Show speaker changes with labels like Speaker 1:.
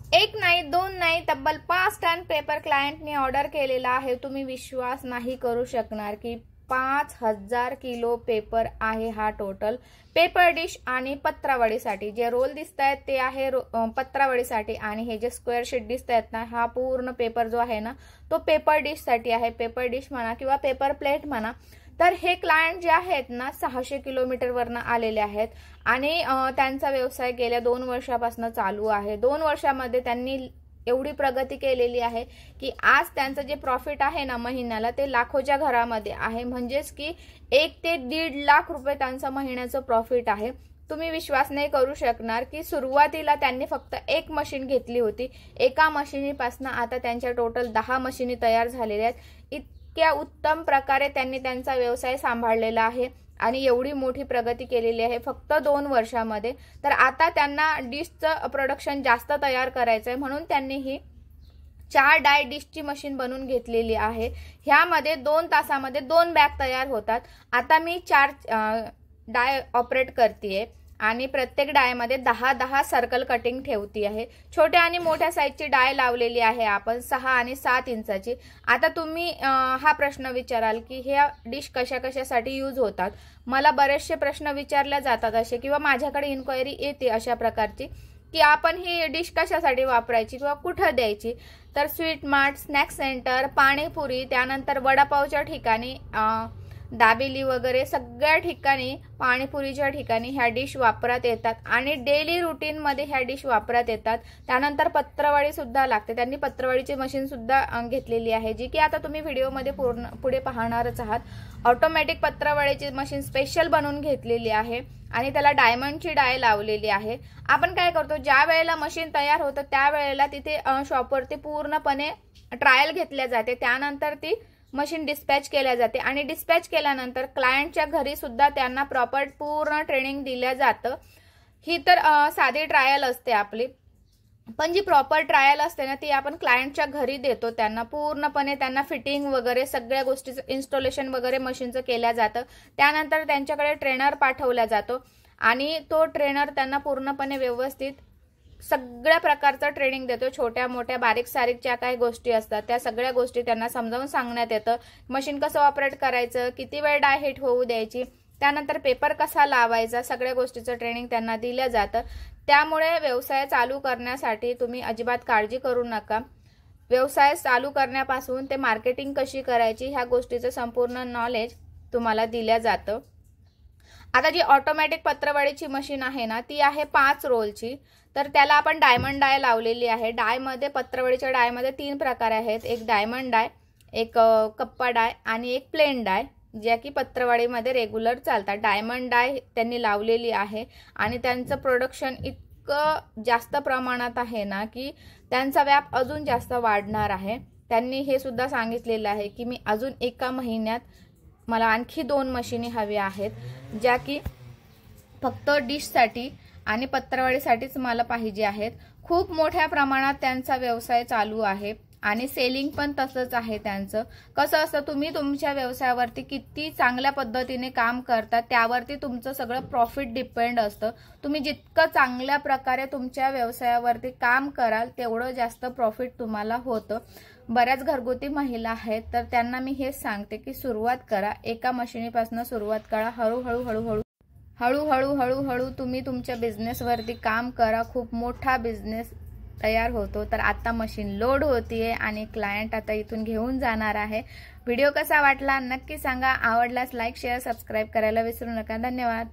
Speaker 1: एक नाही, दोन नाही, तब्बल 5 टन पेपर क्लायंटने ऑर्डर केलेला आहे। तुम्ही विश्वास नाही करू शकणार की 5000 किलो पेपर आहे हा टोटल पेपर डिश आणि पत्रावळीसाठी। जे रोल दिसतायत ते आहे पत्रावळीसाठी आणि हे जे स्क्वेअर शीट दिसतायत ना, हा पूर्ण पेपर जो आहे ना तो पेपर डिश साठी आहे। पेपर डिश म्हणा किंवा पेपर प्लेट म्हणा। तर हे क्लायंट जे आहेत ना 600 किलोमीटर वरनं आलेले आहेत आणि त्यांचा व्यवसाय गेल्या 2 वर्षापासून चालू आहे। 2 वर्षामध्ये त्यांनी एवढी प्रगती केलेली आहे की आज त्यांचं जे प्रॉफिट आहे ना महिन्याला ते लाखोच्या घरामध्ये आहे। म्हणजेच की 1 ते 1.5 लाख रुपये त्यांचं महिन्याचं प्रॉफिट आहे। तुम्ही विश्वास नाही करू शकणार की सुरुवातीला त्यांनी फक्त एक मशीन घेतली होती। एका मशीनीपासून आता त्यांच्या टोटल 10 मशीनी तयार झालेल्या आहेत। इतक्या उत्तम प्रकारे त्यांनी त्यांचा व्यवसाय सांभाळलेला आहे आणि एवढी मोठी प्रगती केलेली आहे फक्त 2 वर्षामध्ये। तर आता त्यांना डिशचं प्रोडक्शन जास्त तयार करायचं आहे म्हणून त्यांनी ही 4 डाय डिशची मशीन बनवून घेतलेली आहे। ह्यामध्ये 2 तासामध्ये 2 बॅग तयार होतात। आता मी 4 डाय ऑपरेट करतेय आणि प्रत्येक डायमध्ये 10-10 सर्कल कटिंग ठेवती आहे। छोट्या आणि मोठ्या साईजची डाय लावलेली आहे आपण 6 आणि 7 इंचाची। आता तुम्ही हा प्रश्न विचाराल की हे डिश कशाकशासाठी यूज होतात। मला बरेचसे प्रश्न विचारले जातात असे किंवा माझ्याकडे इन्क्वायरी येते अशा प्रकारची की आपण ही डिश कशासाठी वापरायची किंवा कुठे द्यायची। तर sweet mart, snack centre, panipuri, त्यानंतर वडापावच्या ठिकाणी, दाबेली वगैरे सगळ्या ठिकाणी, पाणीपुरीच्या ठिकाणी ह्या डिश वापरात येतात आणि डेली रुटीन मध्ये ह्या डिश वापरात येतात। त्यानंतर पत्रवाळी सुद्धा लागते। त्यांनी पत्रवाळीची मशीन सुद्धा घेतलेली आहे जी की आता तुम्ही व्हिडिओ मध्ये पुढे पाहणारच आहात। ऑटोमॅटिक पत्रवाळीची मशीन स्पेशल बनवून घेतलेली आहे आणि त्याला डायमंडची डाय लावलेली आहे। आपण काय करतो, ज्या वेळेला मशीन तयार होतं त्यावेळेला तिथे शॉपवरती पूर्णपणे ट्रायल घेतल्या जाते। त्यानंतर ती मशीन डिस्पॅच केल्या जाते आणि डिस्पॅच केल्यानंतर क्लायंटच्या घरी सुद्धा त्यांना प्रॉपर पूर्ण ट्रेनिंग दिलं जातं। ही तर साधी ट्रायल असते आपली, पण जी प्रॉपर ट्रायल असते ना ती आपण क्लायंटच्या घरी देतो। त्यांना पूर्णपणे त्यांना फिटिंग वगैरे सगळ्या गोष्टीचं इन्स्टॉलेशन वगैरे मशीनचं केलं जातं। त्यानंतर त्यांच्याकडे ट्रेनर पाठवला जातो आणि तो ट्रेनर त्यांना पूर्णपणे व्यवस्थित सगळ्या प्रकारचं ट्रेनिंग देतो। छोट्या मोठ्या बारीक सारीक ज्या काही गोष्टी असतात त्या सगळ्या गोष्टी त्यांना समजावून सांगण्यात येतं। मशीन कसं ऑपरेट करायचं, किती वेळ डाय हिट होऊ द्यायची, त्यानंतर पेपर कसा लावायचा, सगळ्या गोष्टीचं ट्रेनिंग त्यांना दिलं जातं। त्यामुळे व्यवसाय चालू करण्यासाठी तुम्ही अजिबात काळजी करू नका। व्यवसाय चालू करण्यापासून ते मार्केटिंग कशी करायची ह्या गोष्टीचं संपूर्ण नॉलेज तुम्हाला दिलं जातं। आता जी ऑटोमॅटिक पत्रवाळीची मशीन आहे ना ती आहे 5 रोलची। तर त्याला आपण डायमंड डाय लावलेली आहे। डाय मध्ये पत्रवाळीच्या डाय मध्ये 3 प्रकार आहेत, एक डायमंड डाय, एक कप्पा डाय आणि एक प्लेन डाय, ज्या की पत्रवाळीमध्ये रेग्युलर चालतात। डायमंड डाय त्यांनी लावलेली आहे आणि त्यांचं प्रोडक्शन इतकं जास्त प्रमाणात आहे ना की त्यांचा व्याप अजून जास्त वाढणार आहे। त्यांनी हे सुद्धा सांगितलेलं आहे की मी अजून एका महिन्यात मला आणखी 2 मशीनी हव्या आहेत, ज्या की फक्त डिशसाठी आणि पत्रवाळीसाठीच मला पाहिजे आहेत। खूप मोठ्या प्रमाणात त्यांचा व्यवसाय चालू आहे आणि सेलिंग पण तसंच आहे त्यांचं। कसं असतं, तुम्ही तुमच्या व्यवसायावरती किती चांगल्या पद्धतीने काम करता त्यावरती तुमचं सगळं प्रॉफिट डिपेंड असतं। तुम्ही जितकं चांगल्या प्रकारे तुमच्या व्यवसायावरती काम कराल तेवढं जास्त प्रॉफिट तुम्हाला होतं। बऱ्याच घरगुती महिला आहेत तर त्यांना मी हेच सांगते की सुरुवात करा, एका मशीनीपासून सुरुवात करा। हळूहळू तुम्ही तुमच्या बिझनेसवरती काम करा, खूप मोठा बिझनेस तयार होतो। तर आता मशीन लोड होतीये आणि क्लायंट आता इथून घेऊन जाणार आहे। व्हिडिओ कसा वाटला नक्की सांगा। आवडल्यास लाईक, शेअर, सबस्क्राईब करायला विसरू नका। धन्यवाद।